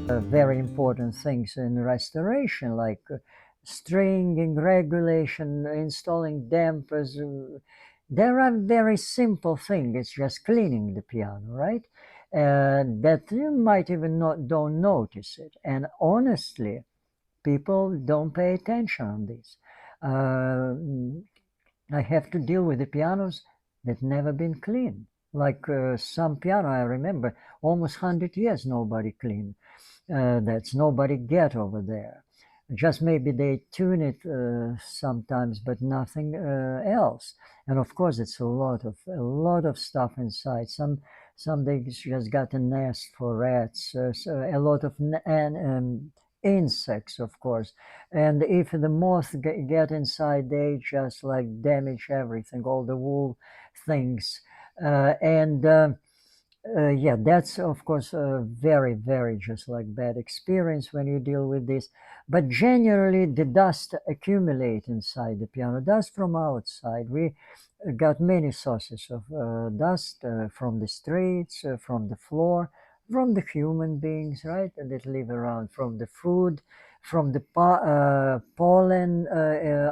very important things in restoration, like stringing regulation, installing dampers. There are very simple things. It's just cleaning the piano, right? That you might even not don't notice it. And honestly, people don't pay attention on this. Uh, I have to deal with the pianos that never been cleaned. Like some piano, I remember almost 100 years nobody cleaned. That's nobody get over there. Just maybe they tune it sometimes, but nothing else. And of course, it's a lot of stuff inside. Some they just got a nest for rats. So a lot of insects, of course. And if the moth get inside, they just like damage everything, all the wool things, and. Yeah, that's of course a very, very just like bad experience when you deal with this. But generally, the dust accumulate inside the piano, dust from outside. We got many sources of dust from the streets, from the floor, from the human beings, right, that live around, from the food, from the pollen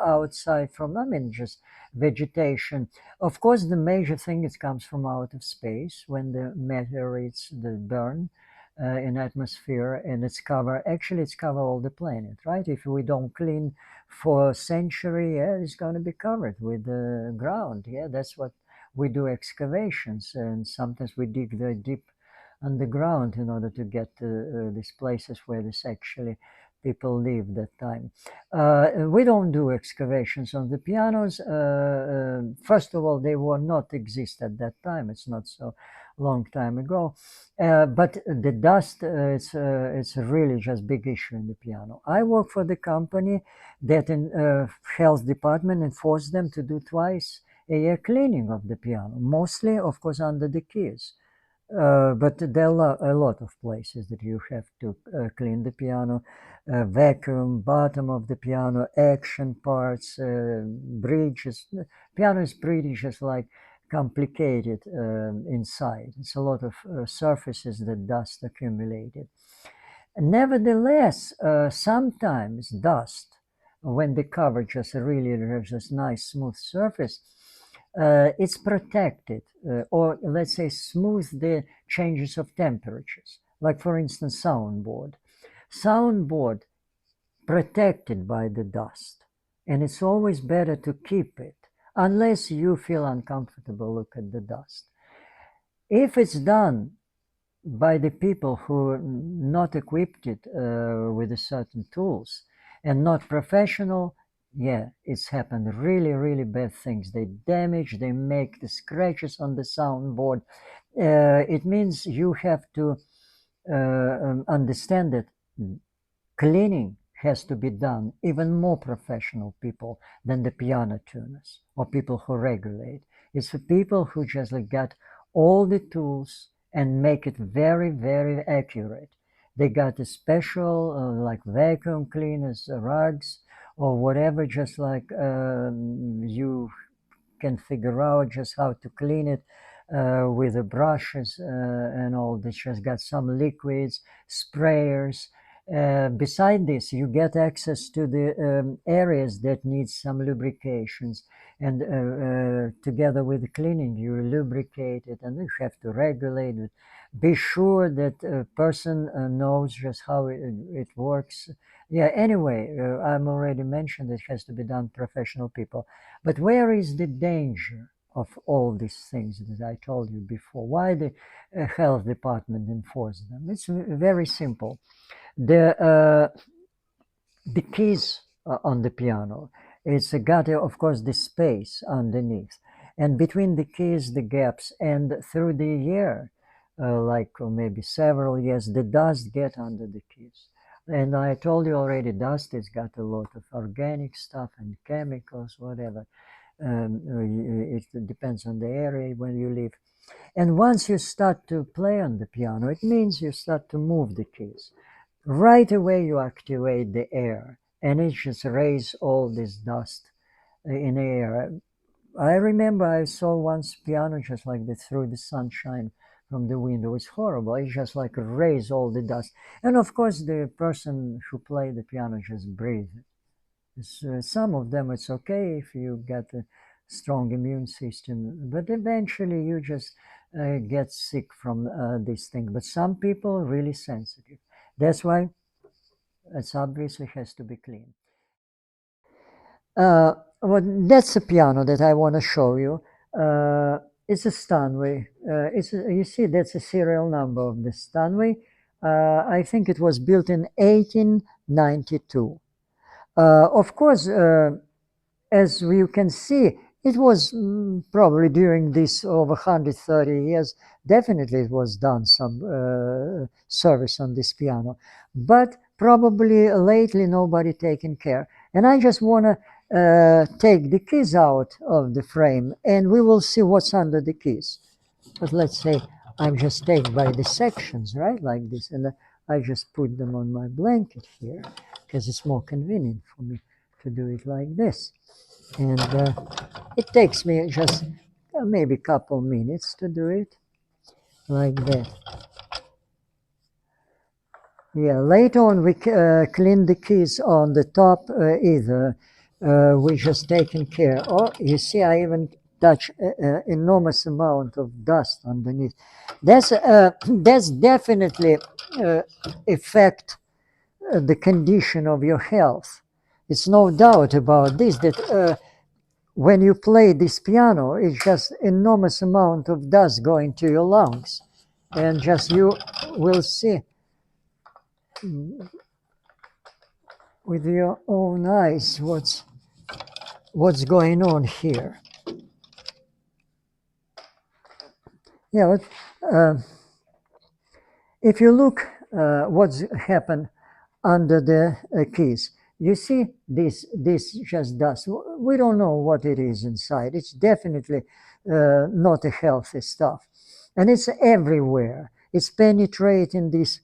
outside, from, I mean, just vegetation. Of course, the major thing it comes from out of space when the meteorites the burn in atmosphere, and it's cover all the planet, right? If we don't clean for a century, yeah, it's going to be covered with the ground. Yeah, that's what we do excavations, and sometimes we dig very deep underground in order to get to these places where this actually people live that time. We don't do excavations on the pianos. First of all, they were not exist at that time. It's not so long time ago. But the dust, it's really just big issue in the piano. I work for the company that in health department enforced them to do twice a year cleaning of the piano, mostly, of course, under the keys. But there are a lot of places that you have to clean the piano, vacuum, bottom of the piano, action parts, bridges. The piano is pretty just like complicated inside. It's a lot of surfaces that dust accumulated. Nevertheless, sometimes dust, when the cover just really has this nice smooth surface, it's protected, or let's say smooth the changes of temperatures. Like for instance, soundboard protected by the dust, and it's always better to keep it unless you feel uncomfortable. Look at the dust. If it's done by the people who are not equipped with a certain tools and not professional, yeah, it's happened really, really bad things. They damage, they make the scratches on the soundboard. It means you have to understand that cleaning has to be done even more professional people than the piano tuners or people who regulate. It's for people who just like got all the tools and make it very, very accurate. They got a special like vacuum cleaners, rugs, or whatever, just like you can figure out just how to clean it with the brushes and all this. Just got some liquids, sprayers. Beside this, you get access to the areas that need some lubrications, and together with the cleaning, you lubricate it, and you have to regulate it. Be sure that a person knows just how it works. Yeah. Anyway, I'm already mentioned it has to be done professional people. But where is the danger of all these things that I told you before? Why the health department enforce them? It's very simple. The keys on the piano, it's got of course the space underneath, and between the keys the gaps, and through the year, like maybe several years, the dust get under the keys. And I told you already, dust has got a lot of organic stuff and chemicals, whatever. It depends on the area where you live. And once you start to play on the piano, it means you start to move the keys. Right away, you activate the air, and it just raise all this dust in the air. I remember I saw once piano just like this through the sunshine from the window. It's horrible. It just like raise all the dust. And of course, the person who played the piano just breathed. Some of them it's okay if you get a strong immune system, but eventually you just get sick from this thing. But some people are really sensitive. That's why it's obviously has to be clean. Well, that's a piano that I want to show you. It's a Stanway. You see, that's a serial number of the Stanway. I think it was built in 1892. Of course, as you can see, it was probably during this over 130 years, definitely it was done some service on this piano, but probably lately nobody taken care. And I just want to take the keys out of the frame and we will see what's under the keys. But let's say I'm just take by the sections, right, like this, and I just put them on my blanket here because it's more convenient for me to do it like this. And it takes me just maybe a couple minutes to do it like that. Yeah, later on we clean the keys on the top either. We just taken care. Oh, you see, I even touch enormous amount of dust underneath. That's definitely affect the condition of your health. It's no doubt about this that when you play this piano, it's just enormous amount of dust going to your lungs, and just you will see with your own eyes what's going on here. Yeah, but, if you look what's happened under the keys, you see this just dust. We don't know what it is inside. It's definitely not a healthy stuff, and it's everywhere. It's penetrating this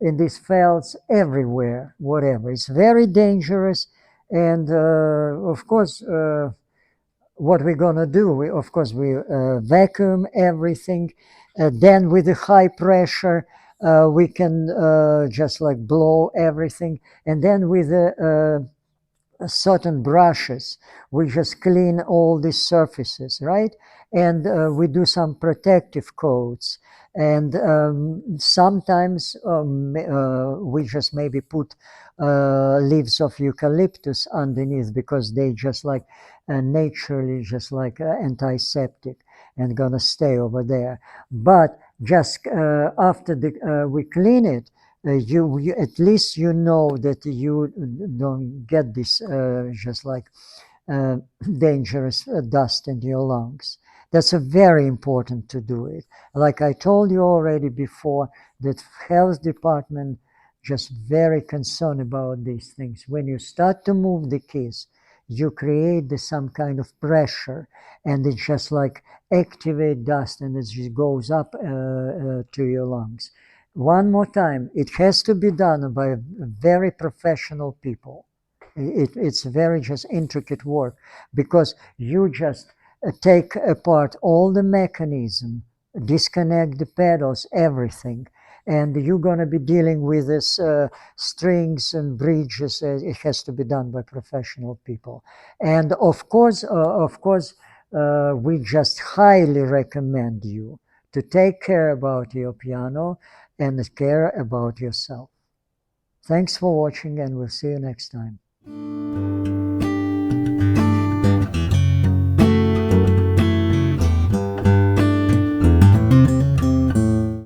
in these felts everywhere. Whatever. It's very dangerous, and of course. What we're gonna do, of course, we vacuum everything. Then with the high pressure, we can just like blow everything. And then with the certain brushes, we just clean all these surfaces, right? And we do some protective coats. And sometimes we just maybe put leaves of eucalyptus underneath because they just like naturally just like antiseptic and gonna stay over there. But just after we clean it, you at least you know that you don't get this just like uh, dangerous dust in your lungs. That's a very important to do it. Like I told you already before, that health department just very concerned about these things. When you start to move the keys, you create some kind of pressure, and it just like activate dust, and it just goes up to your lungs. One more time, it has to be done by very professional people. It's very just intricate work because you just take apart all the mechanism, disconnect the pedals, everything, and you're going to be dealing with this strings and bridges. It has to be done by professional people, and of course, we just highly recommend you to take care about your piano and care about yourself. Thanks for watching, and we'll see you next time.